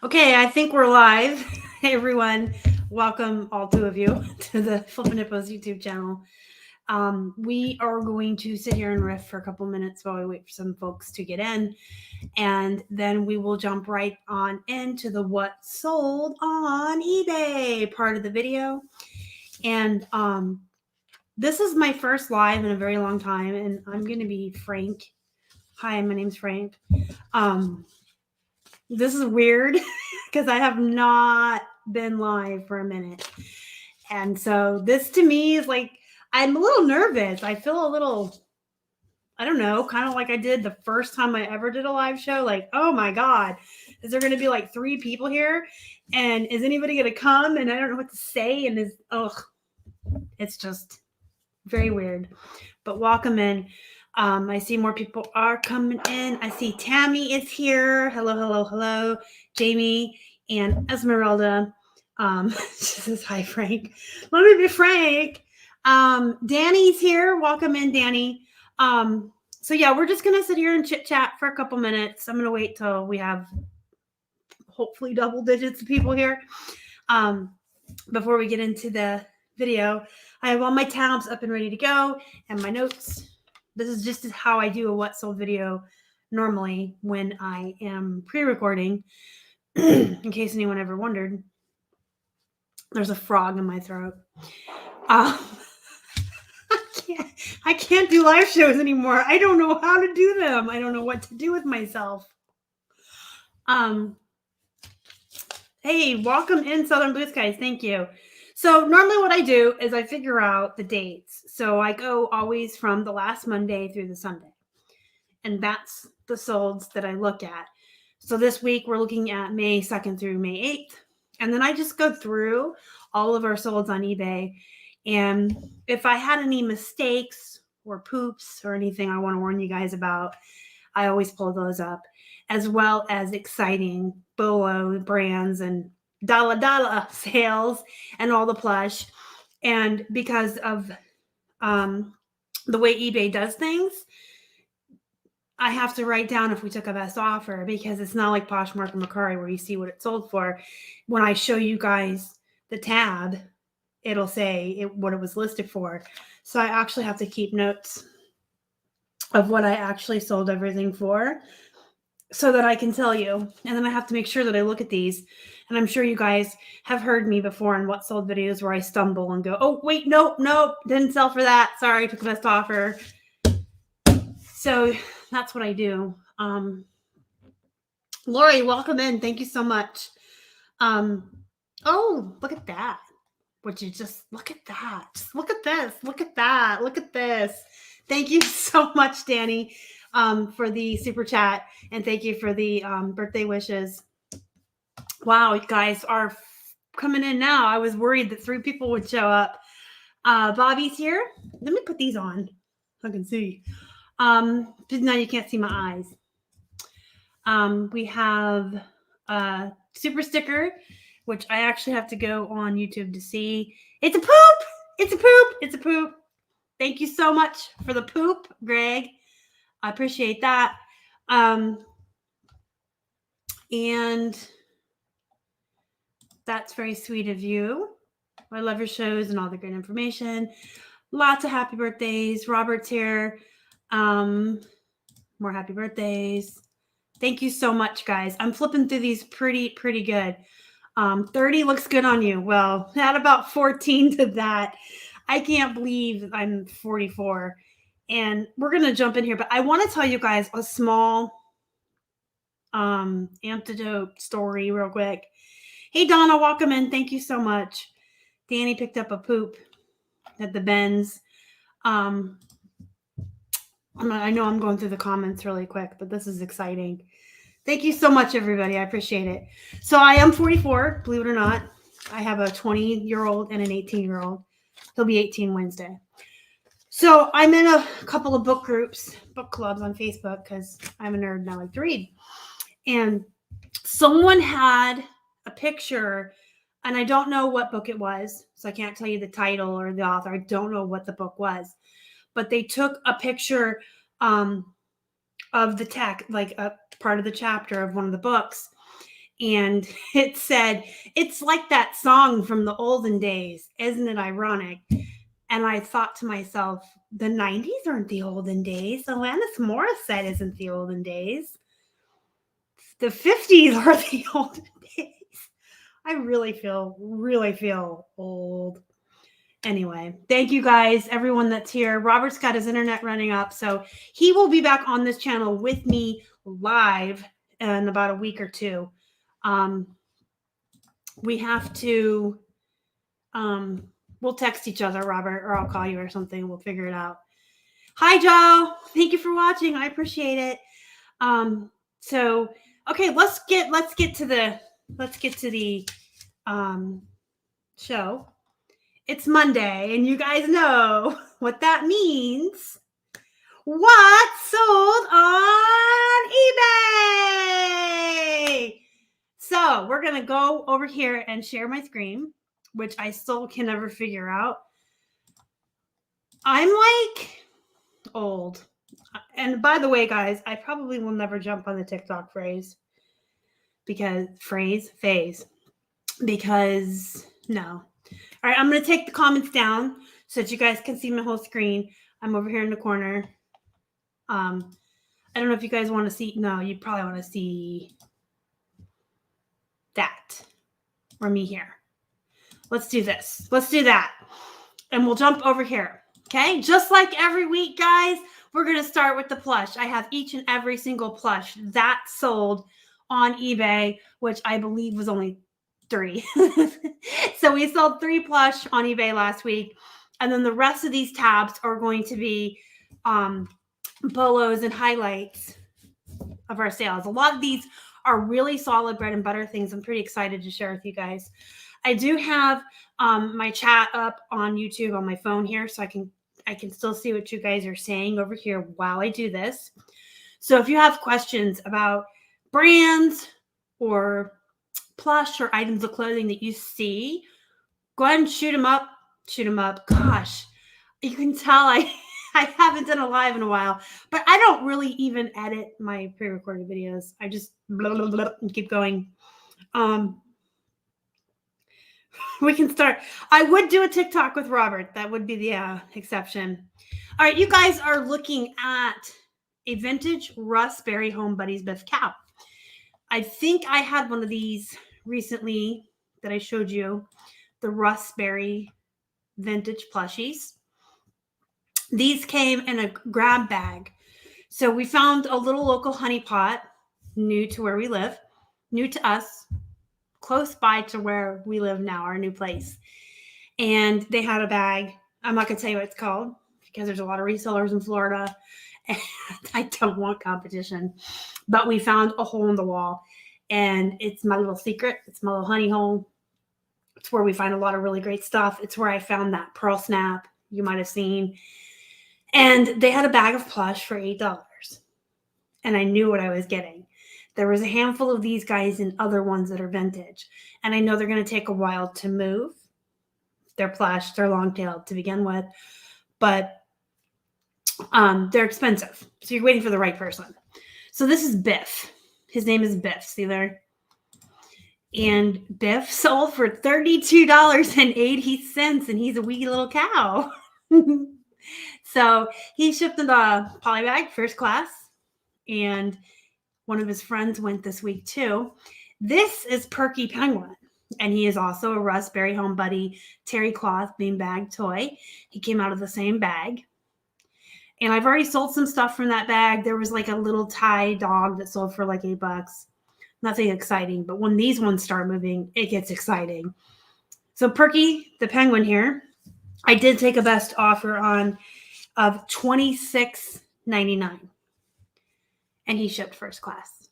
Okay, I think we're live. Hey everyone, welcome all two of you to the Flippin' Hippos YouTube channel. We are going to sit here and riff for a couple minutes while we wait for some folks to get in, and then we will jump right on into the what sold on eBay part of the video. And this is my first live in a very long time, and I'm going to be frank. Hi, my name's Frank. This is weird because I have not been live for a minute. And so this to me is like, I'm a little nervous. I feel a little, I don't know, kind of like I did the first time I ever did a live show. Like, oh my God, is there going to be like 3 people here? And is anybody going to come? And I don't know what to say. And it's just very weird. But welcome in. I see more people are coming in. I see Tammy is here. Hello, hello, hello. Jamie and Esmeralda. She says, hi, Frank. Let me be Frank. Danny's here. Welcome in, Danny. So yeah, we're just going to sit here and chit chat for a couple minutes. I'm going to wait till we have hopefully double digits of people here. Before we get into the video, I have all my tabs up and ready to go and my notes. This is just how I do a what sold video normally when I am pre-recording. In case anyone ever wondered, there's a frog in my throat. I can't do live shows anymore. I don't know how to do them. I don't know what to do with myself. Hey, welcome in, Southern Blue Skies. Thank you. So normally what I do is I figure out the dates. So I go always from the last Monday through the Sunday. And that's the solds that I look at. So this week we're looking at May 2nd through May 8th. And then I just go through all of our solds on eBay. And if I had any mistakes or poops or anything I want to warn you guys about, I always pull those up, as well as exciting BOLO brands and dollar sales and all the plush. And because of the way eBay does things, I have to write down if we took a best offer, because it's not like Poshmark or Mercari where you see what it sold for. When I show you guys the tab, it'll say what it was listed for. So I actually have to keep notes of what I actually sold everything for so that I can tell you. And then I have to make sure that I look at these. And I'm sure you guys have heard me before in what sold videos where I stumble and go, oh, wait, nope, didn't sell for that. Sorry, took the best offer. So that's what I do. Lori, welcome in. Thank you so much. Oh, look at that. Would you just look at that? Just look at this. Look at that. Look at this. Thank you so much, Danny, for the super chat. And thank you for the birthday wishes. Wow, you guys are coming in now. I was worried that 3 people would show up. Bobby's here. Let me put these on so I can see. Now you can't see my eyes. We have a super sticker, which I actually have to go on YouTube to see. It's a poop. It's a poop. It's a poop. Thank you so much for the poop, Greg. I appreciate that. And that's very sweet of you. I love your shows and all the great information. Lots of happy birthdays. Robert's here. More happy birthdays. Thank you so much, guys. I'm flipping through these pretty good. 30 looks good on you. Well, add about 14 to that. I can't believe I'm 44. And we're going to jump in here, but I want to tell you guys a small antidote story real quick. Hey, Donna, welcome in. Thank you so much. Danny picked up a poop at the Benz. I know I'm going through the comments really quick, but this is exciting. Thank you so much, everybody. I appreciate it. So I am 44, believe it or not. I have a 20-year-old and an 18-year-old. He'll be 18 Wednesday. So I'm in a couple of book groups, book clubs on Facebook, because I'm a nerd and I like to read. And someone had a picture, and I don't know what book it was, so I can't tell you the title or the author. I don't know what the book was. But they took a picture of the tech, like a part of the chapter of one of the books. And it said, it's like that song from the olden days. Isn't it ironic? And I thought to myself, the 90s aren't the olden days. Alanis Morissette isn't the olden days. The 50s are the olden days. I really feel old. Anyway, thank you guys, everyone that's here. Robert's got his internet running up, so he will be back on this channel with me live in about a week or two. We have to, we'll text each other, Robert, or I'll call you or something. We'll figure it out. Hi, Joe. Thank you for watching. I appreciate it. So, okay, let's get to the show. It's Monday, and you guys know what that means. What's sold on eBay? So we're going to go over here and share my screen, which I still can never figure out. I'm like old. And by the way, guys, I probably will never jump on the TikTok phase because no. All right, I'm going to take the comments down so that you guys can see my whole screen. I'm over here in the corner. I don't know if you guys want to see. No, you probably want to see that or me here. Let's do this. Let's do that. And we'll jump over here. Okay, just like every week, guys, we're going to start with the plush. I have each and every single plush that sold on eBay, which I believe was only 3. So we sold 3 plush on eBay last week. And then the rest of these tabs are going to be bolos and highlights of our sales. A lot of these are really solid bread and butter things. I'm pretty excited to share with you guys. I do have my chat up on YouTube on my phone here, so I can still see what you guys are saying over here while I do this. So if you have questions about brands or plush or items of clothing that you see, go ahead and shoot them up. Gosh, you can tell I haven't done a live in a while, but I don't really even edit my pre-recorded videos. I just blah, blah, blah, and keep going. We can start. I would do a TikTok with Robert. That would be the exception. All right, you guys are looking at a vintage Russ Berry Home Buddies Biff cow. I think I had one of these recently that I showed you, the Russ Berry vintage plushies. These came in a grab bag. So we found a little local honey pot, new to where we live, new to us, close by to where we live now, our new place. And they had a bag. I'm not going to tell you what it's called because there's a lot of resellers in Florida. And I don't want competition. But we found a hole in the wall. And it's my little secret. It's my little honey hole. It's where we find a lot of really great stuff. It's where I found that pearl snap you might have seen. And they had a bag of plush for $8. And I knew what I was getting. There was a handful of these guys and other ones that are vintage. And I know they're going to take a while to move. They're plush. They're long-tailed to begin with. But they're expensive. So you're waiting for the right person. So this is Biff. His name is Biff. See there? And Biff sold for $32.80. And he's a wee little cow. So he shipped in the poly bag, first class. And one of his friends went this week too. This is Perky Penguin. And he is also a Russ Berry Home Buddy terry cloth beanbag toy. He came out of the same bag. And I've already sold some stuff from that bag. There was like a little Thai dog that sold for like $8. Nothing exciting. But when these ones start moving, it gets exciting. So Perky, the penguin here, I did take a best offer on of $26.99. And he shipped first class.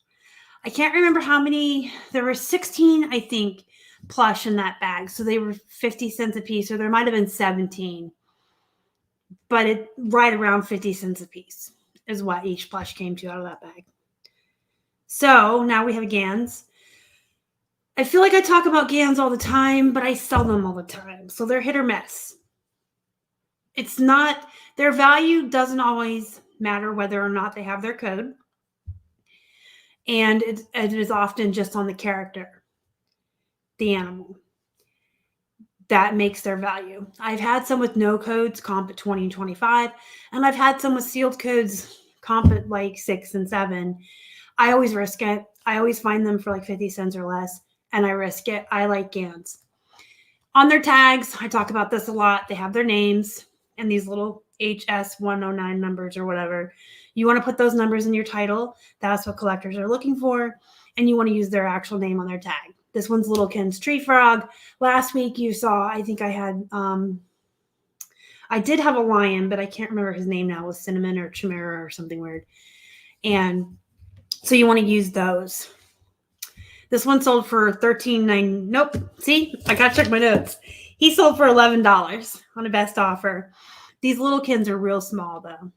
I can't remember how many. There were 16, I think, plush in that bag. So they were 50 cents a piece, or there might have been 17. But it right around 50 cents a piece is what each plush came to out of that bag. So now we have Gans. I feel like I talk about Gans all the time, but I sell them all the time. So they're hit or miss. It's not, their value doesn't always matter whether or not they have their code. And it is often just on the character, the animal, that makes their value. I've had some with no codes, comp at 20 and 25, and I've had some with sealed codes, comp at like 6 and 7. I always risk it. I always find them for like 50 cents or less, and I risk it. I like GANs. On their tags, I talk about this a lot. They have their names and these little HS109 numbers or whatever. You want to put those numbers in your title. That's what collectors are looking for. And you want to use their actual name on their tag. This one's Littlekin's Tree Frog. Last week you saw, I think I had, I did have a lion, but I can't remember his name now. It was Cinnamon or Chimera or something weird. And so you want to use those. This one sold for $13.9. Nope. See, I got to check my notes. He sold for $11 on a best offer. These Littlekins are real small though,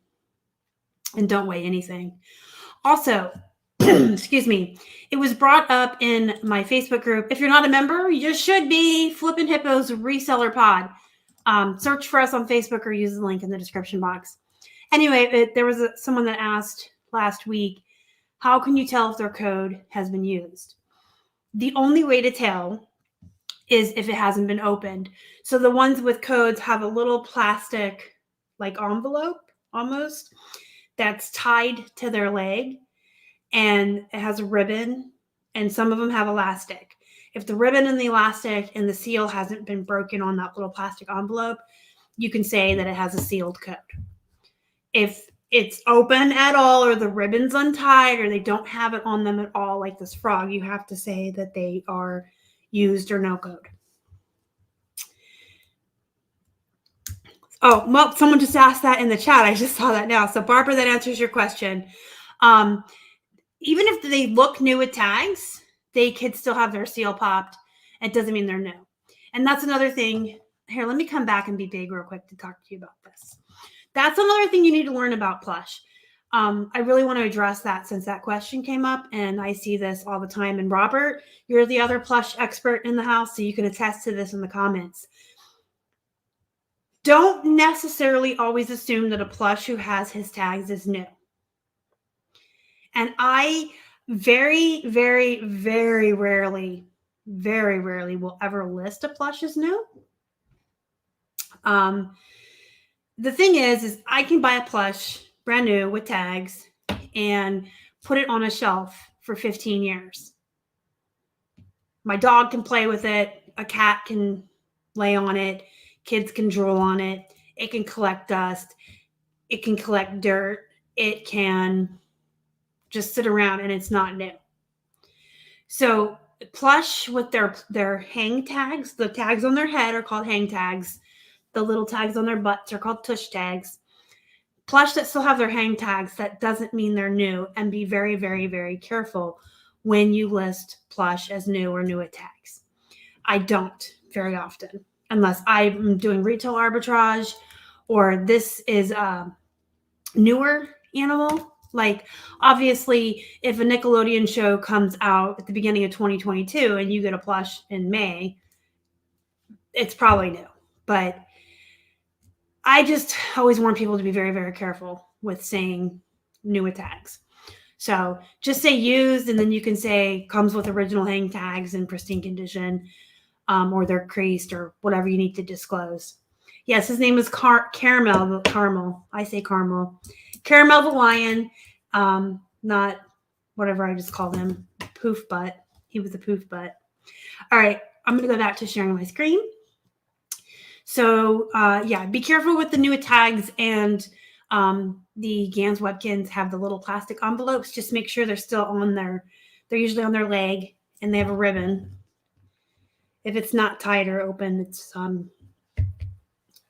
and don't weigh anything. Also, excuse me, it was brought up in my Facebook group. If you're not a member, you just should be. Flippin' Hippos Reseller Pod. Search for us on Facebook or use the link in the description box. Anyway, there was someone that asked last week, how can you tell if their code has been used? The only way to tell is if it hasn't been opened. So the ones with codes have a little plastic like envelope almost that's tied to their leg, and it has a ribbon, and some of them have elastic. If the ribbon and the elastic and the seal hasn't been broken on that little plastic envelope, you can say that it has a sealed code. If it's open at all, or the ribbon's untied, or they don't have it on them at all, like this frog, you have to say that they are used or no code. Oh, well, someone just asked that in the chat. I just saw that now. So Barbara, that answers your question. Even if they look new with tags, they could still have their seal popped. It doesn't mean they're new. And that's another thing. Here, let me come back and be big real quick to talk to you about this. That's another thing you need to learn about Plush. I really want to address that since that question came up, and I see this all the time. And Robert, you're the other Plush expert in the house, so you can attest to this in the comments. Don't necessarily always assume that a Plush who has his tags is new. And I very, very, very rarely will ever list a Plush as new. The thing is I can buy a Plush brand new with tags and put it on a shelf for 15 years. My dog can play with it. A cat can lay on it. Kids can drool on it. It can collect dust. It can collect dirt. It can just sit around and it's not new. So Plush with their hang tags, the tags on their head are called hang tags. The little tags on their butts are called tush tags. Plush that still have their hang tags, that doesn't mean they're new. And be very, very, very careful when you list Plush as new or new at tags. I don't very often, unless I'm doing retail arbitrage or this is a newer animal. Like, obviously, if a Nickelodeon show comes out at the beginning of 2022 and you get a Plush in May, it's probably new. But I just always want people to be very, very careful with saying new with tags. So just say used, and then you can say comes with original hang tags in pristine condition, or they're creased or whatever you need to disclose. Yes, his name is Caramel. I say Caramel. Caramel the lion, not whatever I just called him, poof butt. He was a poof butt. All right, I'm going to go back to sharing my screen. So yeah, be careful with the new tags, and the GANs Webkins have the little plastic envelopes. Just make sure they're still on they're usually on their leg, and they have a ribbon. If it's not tied or open, it's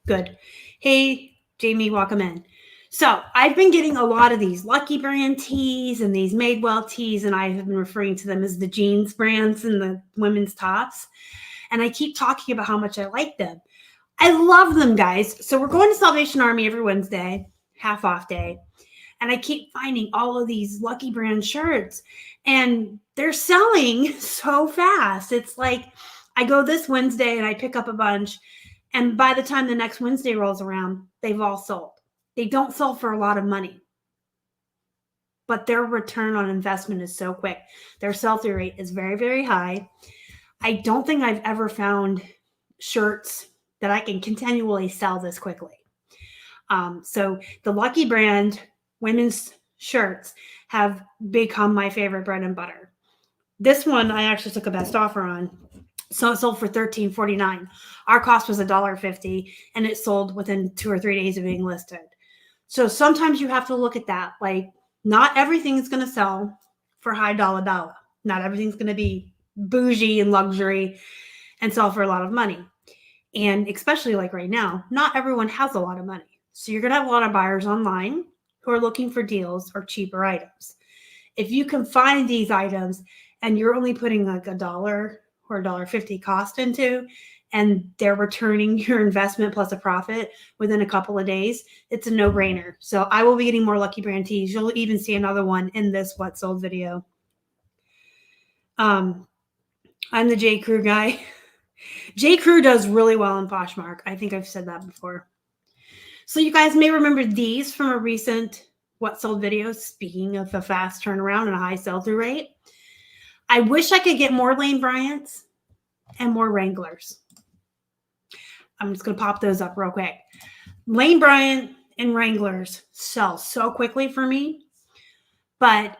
good. Hey, Jamie, welcome in. So I've been getting a lot of these Lucky brand tees and these Madewell tees, and I have been referring to them as the jeans brands and the women's tops. And I keep talking about how much I like them. I love them, guys. So we're going to Salvation Army every Wednesday, half off day. And I keep finding all of these Lucky brand shirts, and they're selling so fast. It's like I go this Wednesday and I pick up a bunch, and by the time the next Wednesday rolls around, they've all sold. They don't sell for a lot of money, but their return on investment is so quick. Their sell-through rate is very, very high. I don't think I've ever found shirts that I can continually sell this quickly. So the Lucky brand women's shirts have become my favorite bread and butter. This one I actually took a best offer on. So it sold for $13.49. Our cost was $1.50, and it sold within 2 or 3 days of being listed. So sometimes you have to look at that. Like, not everything is going to sell for high dollar. Not everything's going to be bougie and luxury and sell for a lot of money. And especially like right now, not everyone has a lot of money. So you're going to have a lot of buyers online who are looking for deals or cheaper items. If you can find these items and you're only putting like $1 or $1.50 cost into, and they're returning your investment plus a profit within a couple of days, it's a no-brainer. So I will be getting more Lucky brand tees. You'll even see another one in this what sold video. I'm the J. Crew guy. J. Crew does really well in Poshmark. I think I've said that before. So you guys may remember these from a recent what sold video. Speaking of a fast turnaround and a high sell-through rate, I wish I could get more Lane Bryants and more Wranglers. I'm just going to pop those up real quick. Lane Bryant and Wranglers sell so quickly for me, but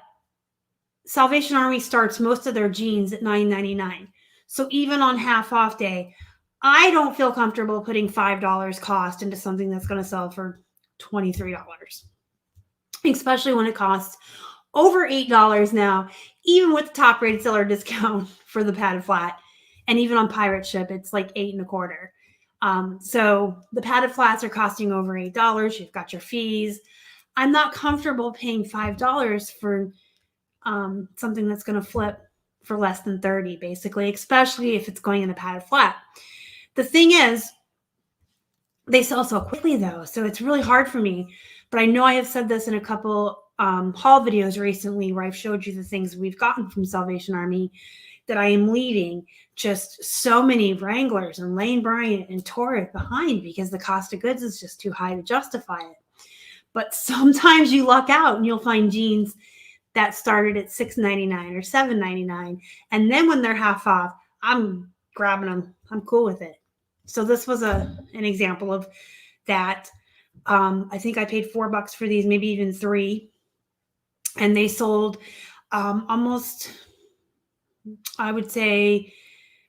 Salvation Army starts most of their jeans at $9.99. So even on half off day, I don't feel comfortable putting $5 cost into something that's going to sell for $23, especially when it costs over $8 now, even with the top rated seller discount for the padded flat. And even on pirate ship, it's like $8.25. So the padded flats are costing over $8. You've got your fees. I'm not comfortable paying $5 for something that's going to flip for less than 30, basically, especially if it's going in a padded flat. The thing is, they sell so quickly though, so it's really hard for me. But I know I have said this in a couple haul videos recently where I've showed you the things we've gotten from Salvation Army that I am leaving just so many Wranglers and Lane Bryant and Torrid behind because the cost of goods is just too high to justify it. But sometimes you luck out and you'll find jeans that started at $6.99 or $7.99. And then when they're half off, I'm grabbing them. I'm cool with it. So this was an example of that. I think I paid $4 for these, maybe even $3. And they sold almost, I would say,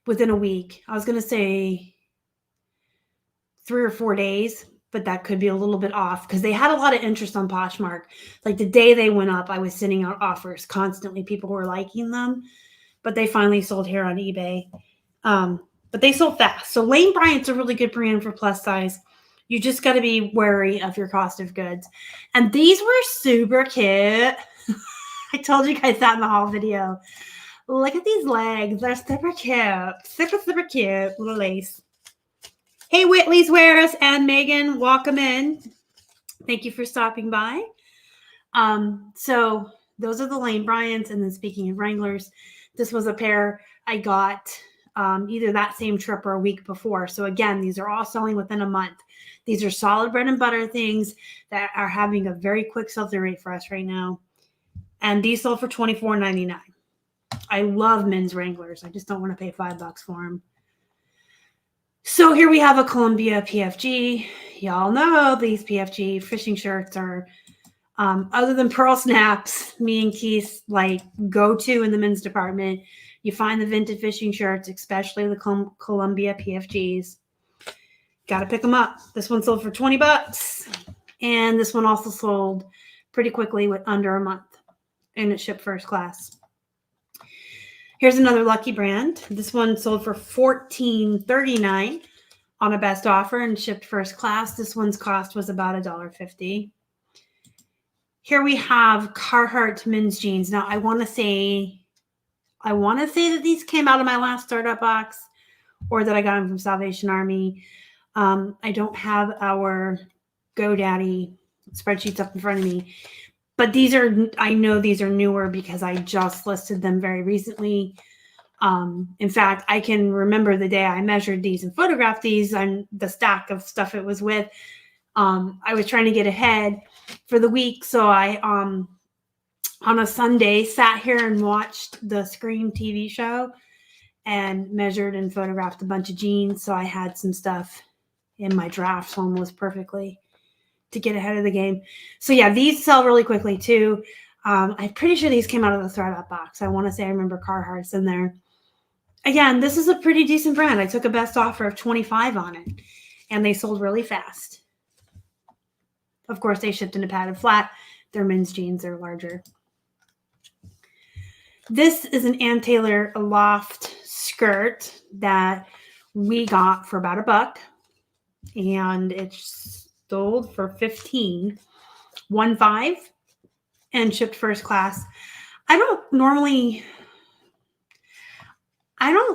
within a week. I was going to say 3 or 4 days, but that could be a little bit off because they had a lot of interest on Poshmark. Like the day they went up, I was sending out offers constantly. People were liking them, but they finally sold here on eBay. But they sold fast. So Lane Bryant's a really good brand for plus size. You just got to be wary of your cost of goods. And these were super cute. I told you guys that in the haul video. Look at these legs. They're super cute. Super, super cute. Little lace. Hey, Whitley's Wares and Megan, welcome in. Thank you for stopping by. So those are the Lane Bryants. And then speaking of Wranglers, this was a pair I got either that same trip or a week before. So again, these are all selling within a month. These are solid bread and butter things that are having a very quick sell-through rate for us right now. And these sold for $24.99. I love men's Wranglers. I just don't want to pay $5 for them. So here we have a Columbia PFG. Y'all know these PFG fishing shirts are, other than Pearl Snaps, me and Keith like go-to in the men's department. You find the vintage fishing shirts, especially the Columbia PFGs. Got to pick them up. This one sold for $20. And this one also sold pretty quickly with under a month. And it shipped first class. Here's another Lucky brand. This one sold for $14.39 on a best offer and shipped first class. This one's cost was about $1.50. Here we have Carhartt men's jeans. Now I want to say that these came out of my last startup box or that I got them from Salvation Army. I don't have our GoDaddy spreadsheets up in front of me, but I know these are newer because I just listed them very recently. In fact, I can remember the day I measured these and photographed these and the stack of stuff it was with. I was trying to get ahead for the week. So I on a Sunday sat here and watched the Scream TV show and measured and photographed a bunch of jeans. So I had some stuff in my drafts almost perfectly to get ahead of the game. So yeah, these sell really quickly too. I'm pretty sure these came out of the ThredUp box. I want to say I remember Carhartt's in there. Again, this is a pretty decent brand. I took a best offer of 25 on it, and they sold really fast. Of course, they shipped in a padded flat. They're men's jeans. They're larger. This is an Ann Taylor loft skirt that we got for about $1, and it's sold for 15, 1.5, and shipped first class. I don't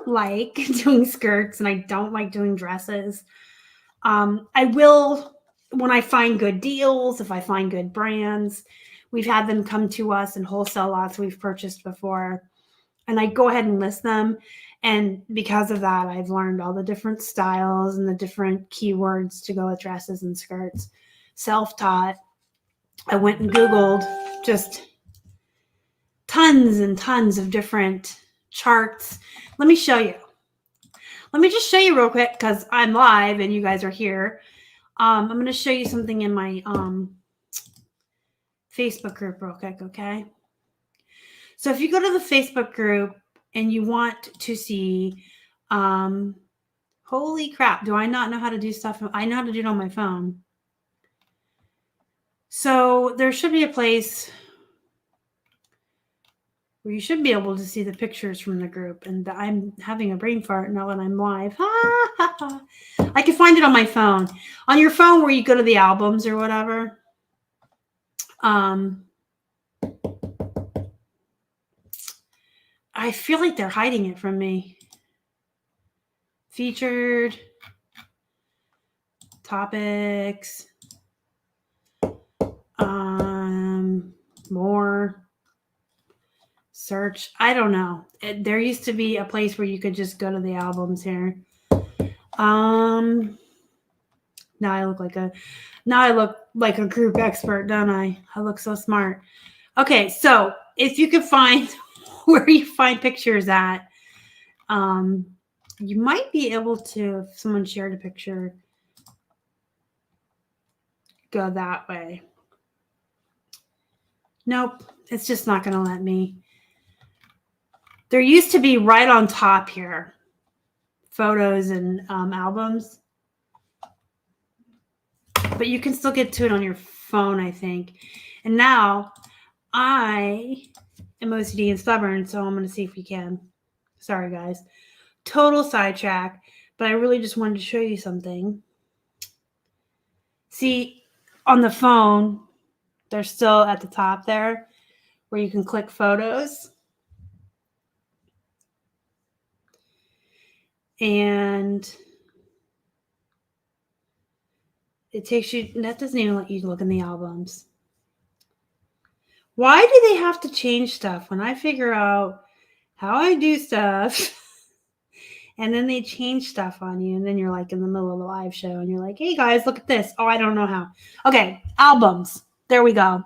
like doing skirts, and I don't like doing dresses. I will when I find good deals, if I find good brands. We've had them come to us in wholesale lots we've purchased before, and I go ahead and list them. And because of that, I've learned all the different styles and the different keywords to go with dresses and skirts. Self-taught. I went and Googled just tons and tons of different charts. Let me show you. Let me just show you real quick because I'm live and you guys are here. I'm going to show you something in my Facebook group real quick, okay? So if you go to the Facebook group and you want to see, holy crap, do I not know how to do stuff? I know how to do it on my phone. So there should be a place where you should be able to see the pictures from the group. And I'm having a brain fart now that I'm live. I can find it on my phone. On your phone where you go to the albums or whatever. I feel like they're hiding it from me. Featured. Topics. More. Search. I don't know. There used to be a place where you could just go to the albums here. Now I look like a group expert, don't I? I look so smart. Okay, so if you could find where you find pictures at, you might be able to, if someone shared a picture, go that way. Nope, it's just not going to let me. There used to be right on top here, photos and albums. But you can still get to it on your phone, I think. And now I am OCD and stubborn, so I'm going to see if we can. Sorry, guys. Total sidetrack, but I really just wanted to show you something. See, on the phone, they're still at the top there where you can click photos. And it takes you, that doesn't even let you look in the albums. Why do they have to change stuff when I figure out how I do stuff and then they change stuff on you and then you're like in the middle of a live show and you're like, hey guys, look at this. Oh, I don't know how. Okay, albums. There we go.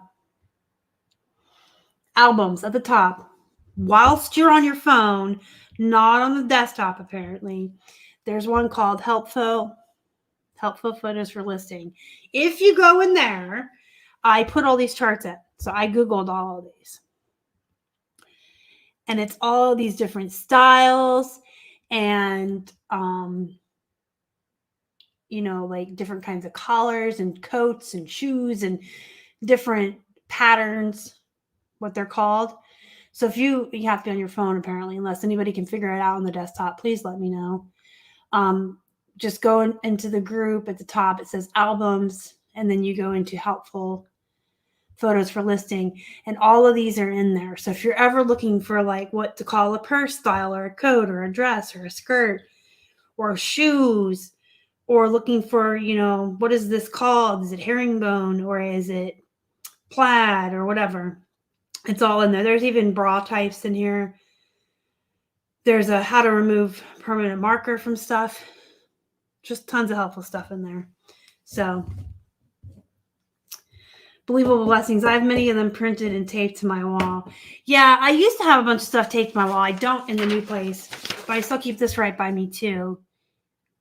Albums at the top. Whilst you're on your phone, not on the desktop apparently, there's one called Helpful Photos for Listing. If you go in there, I put all these charts in. So I Googled all of these. And it's all these different styles and, like different kinds of collars and coats and shoes and different patterns, what they're called. So if you have to be on your phone, apparently, unless anybody can figure it out on the desktop, please let me know. Just go into the group at the top. It says albums, and then you go into helpful photos for listing, and all of these are in there. So if you're ever looking for like what to call a purse style or a coat or a dress or a skirt or shoes, or looking for, what is this called? Is it herringbone or is it plaid or whatever? It's all in there. There's even bra types in here. There's a how to remove permanent marker from stuff. Just tons of helpful stuff in there. So, Believable Blessings. I have many of them printed and taped to my wall. Yeah, I used to have a bunch of stuff taped to my wall. I don't in the new place, but I still keep this right by me too.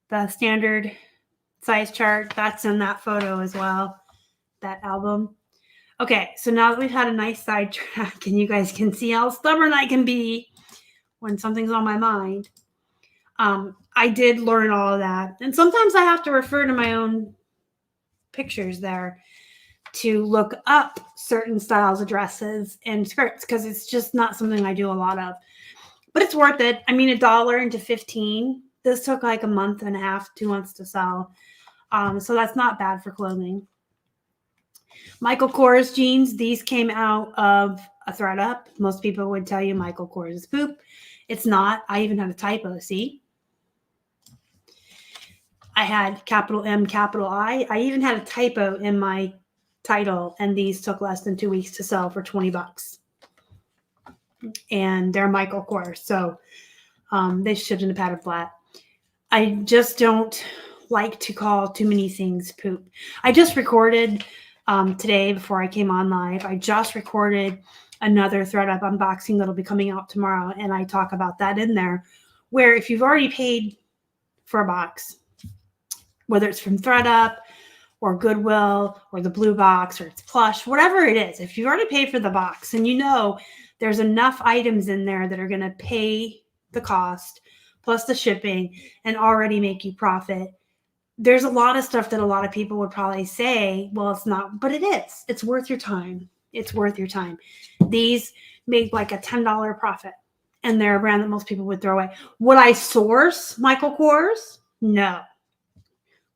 The standard size chart, that's in that photo as well, that album. Okay, so now that we've had a nice sidetrack and you guys can see how stubborn I can be when something's on my mind, I did learn all of that. And sometimes I have to refer to my own pictures there to look up certain styles of dresses and skirts because it's just not something I do a lot of. But it's worth it. I mean, $1 into 15. This took like a month and a half, 2 months to sell. So that's not bad for clothing. Michael Kors jeans. These came out of a thread up. Most people would tell you Michael Kors is poop. It's not. I even had a typo. See? I had capital M, capital I. I even had a typo in my title, and these took less than 2 weeks to sell for $20. And they're Michael Kors, so they shouldn't have had a flat. I just don't like to call too many things poop. I just recorded today before I came on live. I just recorded another thread up unboxing that'll be coming out tomorrow, and I talk about that in there, where if you've already paid for a box, whether it's from ThredUp or Goodwill or the blue box or it's Plush, whatever it is, if you've already paid for the box and you know there's enough items in there that are going to pay the cost plus the shipping and already make you profit, there's a lot of stuff that a lot of people would probably say, well, it's not, but it is. It's worth your time. It's worth your time. These make like a $10 profit, and they're a brand that most people would throw away. Would I source Michael Kors? No.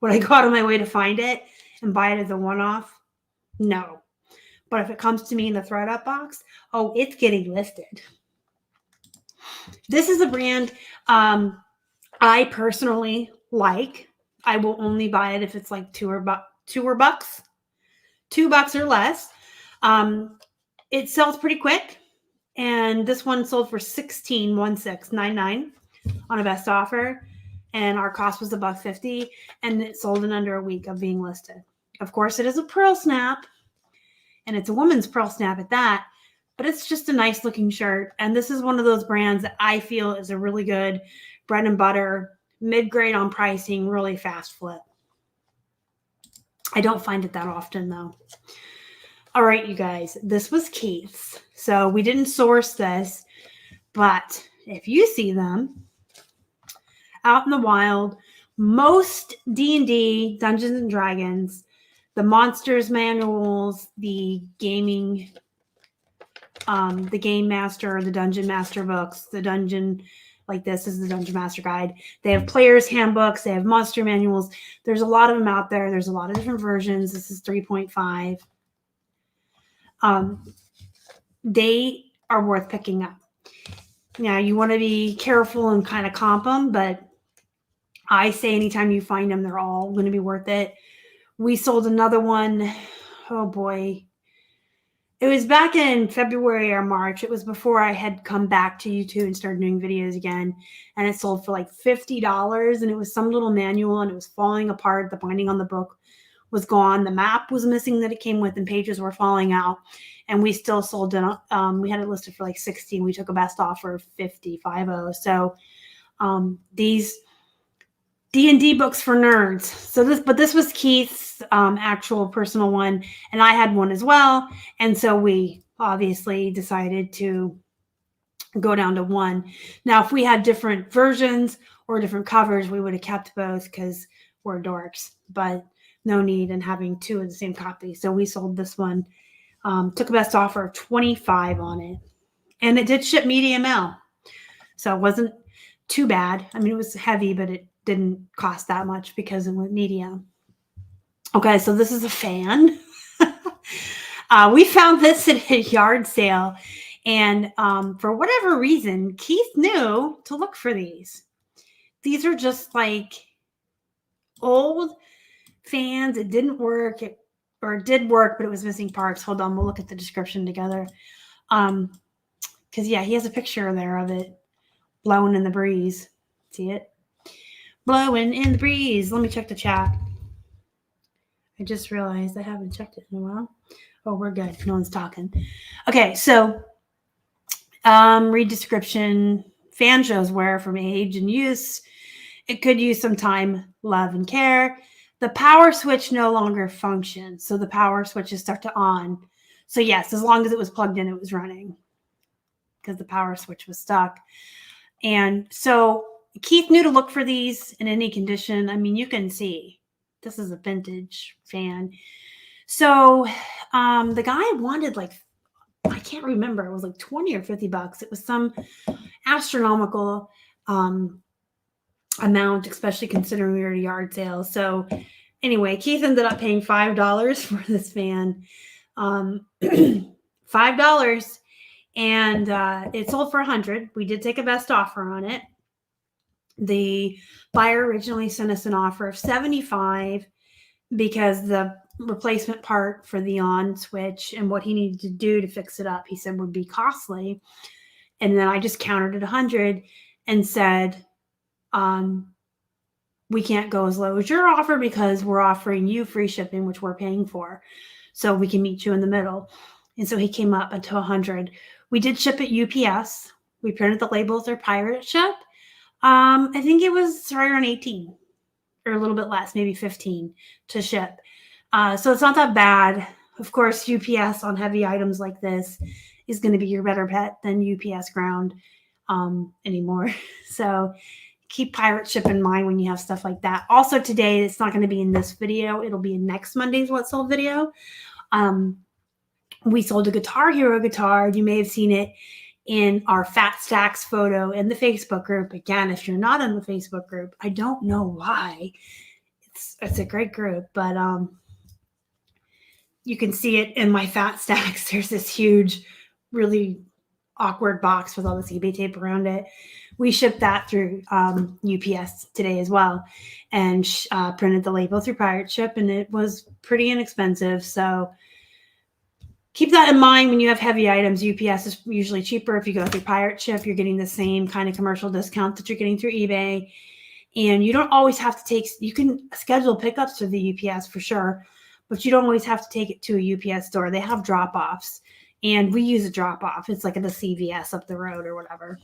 Would I go out of my way to find it and buy it as a one-off? No. But if it comes to me in the ThredUp box, oh, it's getting listed. This is a brand I personally like. I will only buy it if it's like $2 or less. It sells pretty quick, and this one sold for $16.99 on a best offer. And our cost was $1.50, and it sold in under a week of being listed. Of course, it is a pearl snap, and it's a woman's pearl snap at that, but it's just a nice looking shirt. And this is one of those brands that I feel is a really good bread and butter, mid-grade on pricing, really fast flip. I don't find it that often though. All right, you guys, this was Keith's. So we didn't source this, but if you see them out in the wild, most D&D, Dungeons and Dragons, the monsters manuals, the gaming, the game master, the dungeon master books, the dungeon, like this is the dungeon master guide. They have players handbooks. They have monster manuals. There's a lot of them out there. There's a lot of different versions. This is 3.5. They are worth picking up. Now you want to be careful and kind of comp them, but I say anytime you find them, they're all going to be worth it. We sold another one. Oh boy. It was back in February or March. It was before I had come back to YouTube and started doing videos again. And it sold for like $50. And it was some little manual, and it was falling apart. The binding on the book was gone. The map was missing that it came with, and pages were falling out. And we still sold it. We had it listed for like 60. We took a best offer of 50. So these D&D books for nerds. So this was Keith's actual personal one, and I had one as well. And so we obviously decided to go down to one. Now, if we had different versions or different covers, we would have kept both because we're dorks, but no need in having two of the same copy. So we sold this one, took a best offer of 25 on it, and it did ship medium mail. So it wasn't too bad. I mean, it was heavy, but it didn't cost that much because it went medium. Okay, so this is a fan. We found this at a yard sale, and for whatever reason, Keith knew to look for these. These are just like old fans. It didn't work, or it did work, but it was missing parts. Hold on, we'll look at the description together. Because yeah, he has a picture there of it blowing in the breeze. See it? Blowing in the breeze. Let me check the chat. I just realized I haven't checked it in a while. Oh, we're good. No one's talking. Okay, so read description. Fan shows wear from age and use. It could use some time, love, and care. The power switch no longer functions. So the power switch is stuck to on. So yes, as long as it was plugged in, it was running because the power switch was stuck. And so Keith knew to look for these in any condition. I mean, you can see this is a vintage fan. So the guy wanted like, I can't remember, it was like 20 or $50. It was some astronomical amount, especially considering we were at a yard sale. So anyway, Keith ended up paying $5 for this fan. $5, and it sold for $100. We did take a best offer on it. The buyer originally sent us an offer of $75 because the replacement part for the on switch and what he needed to do to fix it up, he said would be costly. And then I just countered at $100 and said, we can't go as low as your offer because we're offering you free shipping, which we're paying for. So we can meet you in the middle. And so he came up until $100. We did ship at UPS. We printed the labels or pirate ship. I think it was right around 18 or a little bit less, maybe 15 to ship. So it's not that bad. Of course, UPS on heavy items like this is going to be your better bet than UPS ground anymore. So keep pirate ship in mind when you have stuff like that. Also today, it's not going to be in this video. It'll be in next Monday's What Sold video. We sold a Guitar Hero guitar. You may have seen it in our Fat Stacks photo in the Facebook group. Again, if you're not in the Facebook group, I don't know why. It's a great group, but you can see it in my Fat Stacks. There's this huge, really awkward box with all this eBay tape around it. We shipped that through UPS today as well, and printed the label through pirate ship, and it was pretty inexpensive. So keep that in mind when you have heavy items. UPS is usually cheaper. If you go through pirate ship, you're getting the same kind of commercial discount that you're getting through eBay. And you don't always have to take, you can schedule pickups to the UPS for sure, but you don't always have to take it to a UPS store. They have drop-offs, and we use a drop-off. It's like at the CVS up the road or whatever.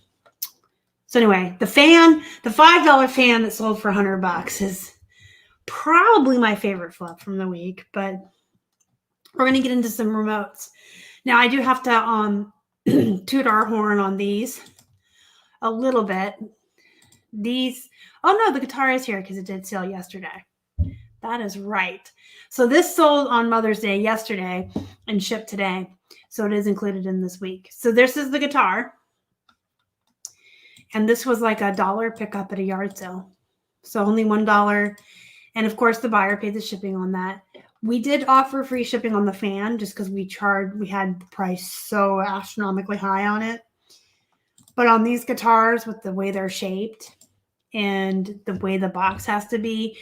So anyway, the fan, the $5 fan that sold for $100 is probably my favorite flip from the week, but we're going to get into some remotes. Now, I do have to toot our horn on these a little bit. These, oh no, the guitar is here because it did sell yesterday. That is right. So this sold on Mother's Day yesterday and shipped today. So it is included in this week. So this is the guitar. And this was like $1 pickup at a yard sale. So only $1. And of course, the buyer paid the shipping on that. We did offer free shipping on the fan just because we had the price so astronomically high on it. But on these guitars, with the way they're shaped and the way the box has to be,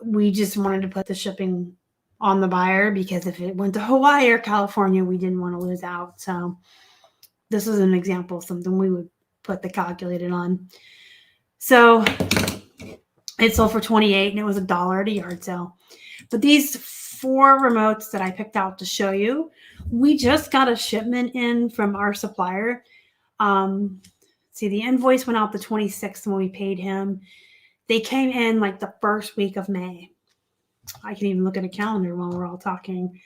we just wanted to put the shipping on the buyer because if it went to Hawaii or California, we didn't want to lose out. So this is an example of something we would put the calculated on. So it sold for $28 and it was $1 at a yard sale. But these 4 remotes that I picked out to show you, we just got a shipment in from our supplier. See, the invoice went out the 26th when we paid him. They came in like the first week of May. I can even look at a calendar while we're all talking.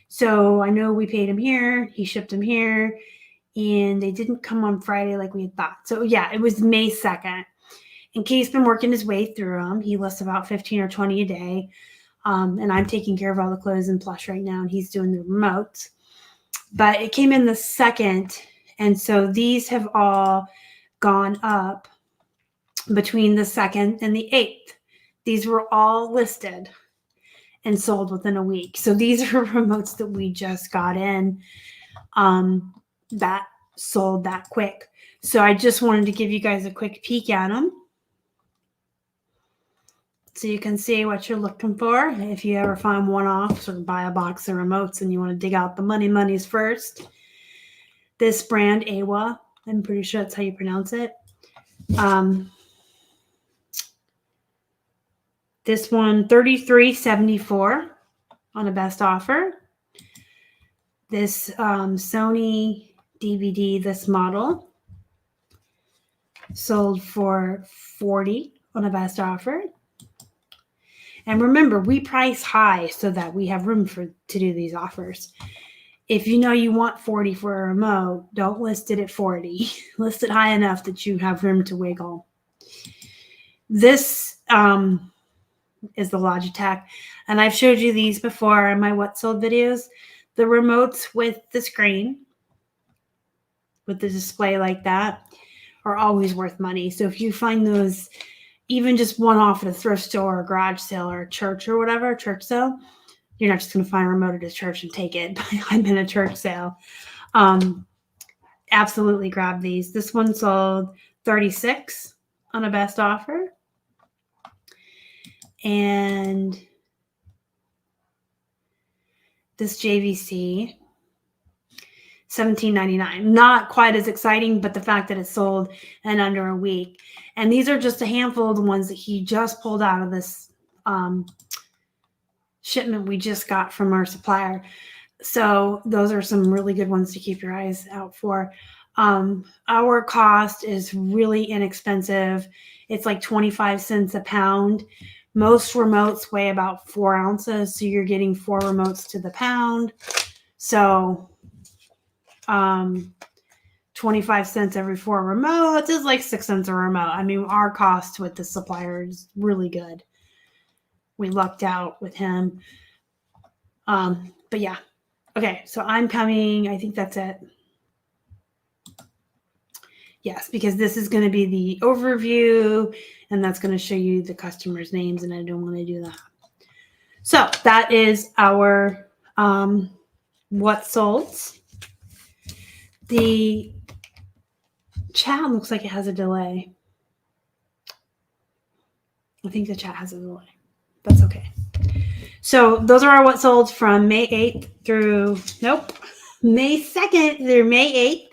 So I know we paid him here. He shipped them here. And they didn't come on Friday like we had thought. So yeah, it was May 2nd. And Kate's been working his way through them. He lists about 15 or 20 a day. And I'm taking care of all the clothes in Plush right now, and he's doing the remotes. But it came in the 2nd. And so these have all gone up between the 2nd and the 8th. These were all listed and sold within a week. So these are remotes that we just got in that sold that quick. So I just wanted to give you guys a quick peek at them so you can see what you're looking for. If you ever find one-offs or buy a box of remotes and you want to dig out the monies first, this brand, AWA, I'm pretty sure that's how you pronounce it. This one, $33.74 on a best offer. This Sony DVD, this model, sold for $40 on a best offer. And remember, we price high so that we have room to do these offers. If you know you want $40 for a remote, don't list it at $40. List it high enough that you have room to wiggle. This is the Logitech, and I've showed you these before in my What Sold videos. The remotes with the screen, with the display like that, are always worth money. So if you find those, even just one off at a thrift store or garage sale or a church or whatever, church sale, you're not just going to find a remote at a church and take it. I'm in a church sale. Absolutely grab these. This one sold $36 on a best offer. And this JVC, $17.99. Not quite as exciting, but the fact that it sold in under a week. And these are just a handful of the ones that he just pulled out of this shipment we just got from our supplier. So those are some really good ones to keep your eyes out for. Our cost is really inexpensive. It's like 25 cents a pound. Most remotes weigh about 4 ounces, so you're getting 4 remotes to the pound. So 25 cents every 4 remotes is like 6 cents a remote. I mean, our cost with the supplier is really good. We lucked out with him. But yeah. Okay, so I'm coming. I think that's it. Yes, because this is going to be the overview, and that's going to show you the customers' names, and I don't want to do that. So that is our what sold. The chat looks like it has a delay. I think the chat has a delay. That's okay. So those are our what sold from May 8th through, May 2nd through May 8th.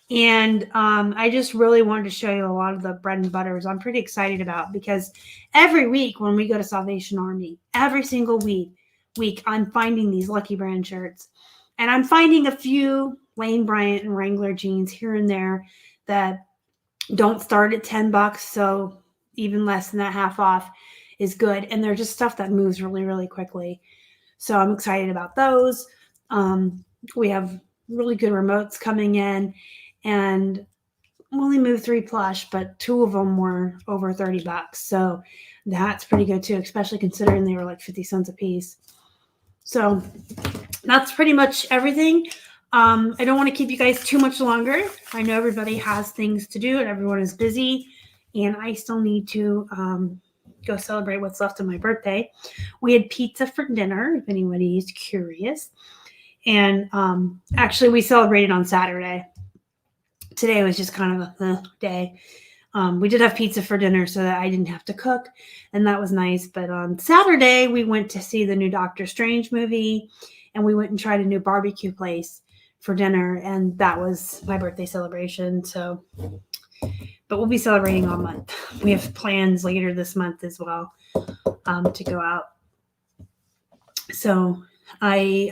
And I just really wanted to show you a lot of the bread and butters I'm pretty excited about, because every week when we go to Salvation Army, every single week I'm finding these Lucky Brand shirts. And I'm finding a few Lane Bryant and Wrangler jeans here and there that don't start at $10. So even less than that, half off is good. And they're just stuff that moves really, really quickly. So I'm excited about those. We have really good remotes coming in. And we only moved 3 plush, but 2 of them were over $30. So that's pretty good too, especially considering they were like 50 cents a piece. So that's pretty much everything. I don't want to keep you guys too much longer. I know everybody has things to do and everyone is busy, and I still need to go celebrate what's left of my birthday. We had pizza for dinner, if anybody is curious. And actually we celebrated on Saturday. Today was just kind of a day. We did have pizza for dinner so that I didn't have to cook, and that was nice. But on Saturday, we went to see the new Doctor Strange movie, and we went and tried a new barbecue place for dinner, and that was my birthday celebration. So, but we'll be celebrating all month. We have plans later this month as well to go out. So I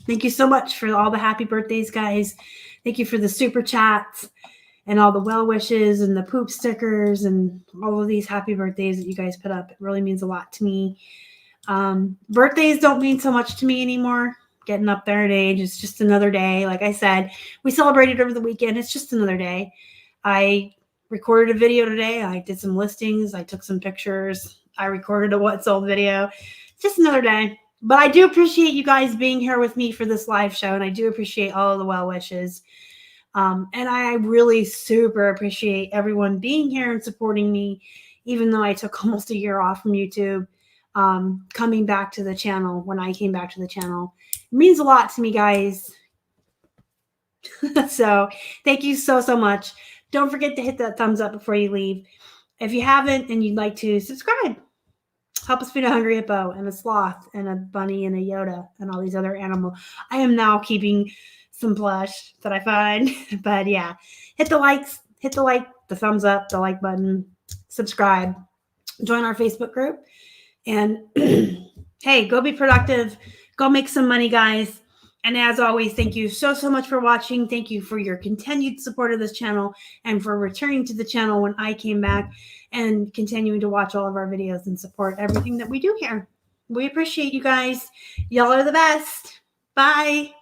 thank you so much for all the happy birthdays, guys. Thank you for the super chats and all the well wishes and the poop stickers and all of these happy birthdays that you guys put up. It really means a lot to me. Birthdays don't mean so much to me anymore. Getting up there in age, it's just another day. Like I said, we celebrated over the weekend. It's just another day. I recorded a video today. I did some listings. I took some pictures. I recorded a what sold video. It's just another day. But I do appreciate you guys being here with me for this live show, and I do appreciate all of the well wishes. And I really super appreciate everyone being here and supporting me, even though I took almost a year off from YouTube, coming back to the channel. When I came back to the channel, it means a lot to me, guys. So thank you so, so much. Don't forget to hit that thumbs up before you leave. If you haven't and you'd like to subscribe, help us feed a hungry hippo and a sloth and a bunny and a Yoda and all these other animals. I am now keeping some plush that I find. But yeah, hit the likes, the thumbs up, the like button, subscribe, join our Facebook group, and hey, go be productive. Go make some money, guys. And as always, thank you so much for watching. Thank you for your continued support of this channel and for returning to the channel when I came back and continuing to watch all of our videos and support everything that we do here. We appreciate you guys. Y'all are the best. Bye.